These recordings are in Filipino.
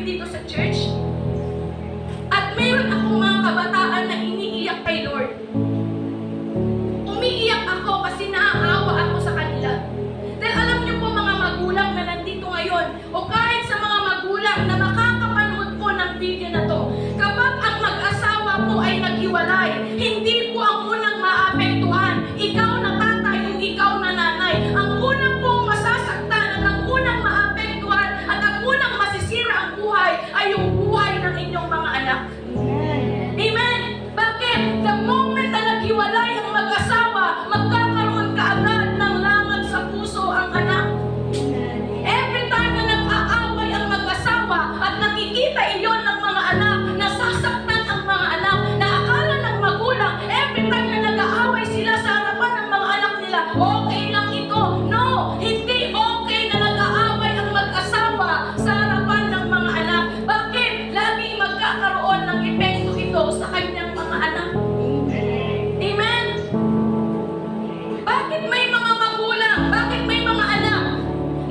dito sa church. At meron akong mga kabataan na iniiyak kay Lord. Umiiyak ako kasi naaawa ako sa kanila. Dahil alam niyo po mga magulang na nandito ngayon, o kahit sa mga magulang na makakapanood po ng video na to, kapag ang mag-asawa po ay naghiwalay, hindi po ang unang maapektuhan ikaw na tatay o ikaw na nanay. Ang unang pong masasaktan at ang unang maapektuhan at ang unang masisira ang buhay ay yung buhay ng inyong mga anak. Amen? Bakit? The moment na naghiwalay ang mag-asawa, magkakaroon kaagad ng langat sa puso ang anak. Every time na nag-aaway ang mag-asawa at nakikita iyon ng mga anak, nasasaktan ang mga anak, na akala ng magulang, every time na nag-aaway sila sa harapan ng mga anak nila, okay lang ito. No! Hindi okay na nag-aaway ang mag-asawa sa harapan ng mga anak. Bakit? Laging magkakaroon ng epekto ito sa kanyang mga anak. Amen? Bakit may mga magulang, bakit may mga anak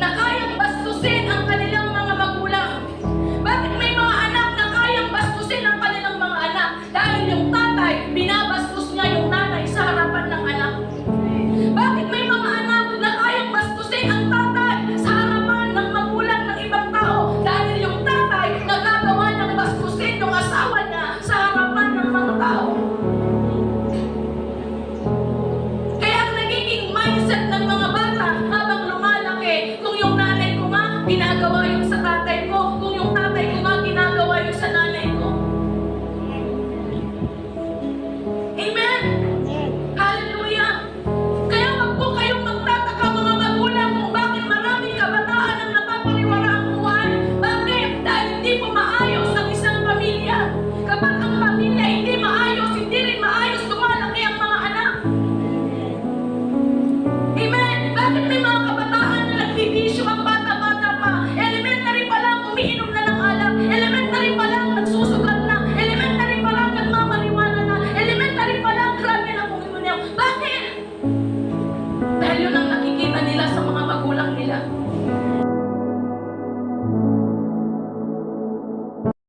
na kayang bastusin ang kanilang mga magulang? Bakit may mga anak na kayang bastusin ang kanilang mga anak? Dahil yung tatay, binabastos niya yung nanay sa harapan ng anak. Bakit may mga anak na kayang bastusin ang tatay sa harapan ng magulang ng ibang tao? Dahil yung tatay nagagawa ng bastusin yung asawa niya sa harapan ng mga tao. Kaya ang nagiging mindset ng mga bata habang lumalaki, kung yung nanay ko nga ginagawa yung sa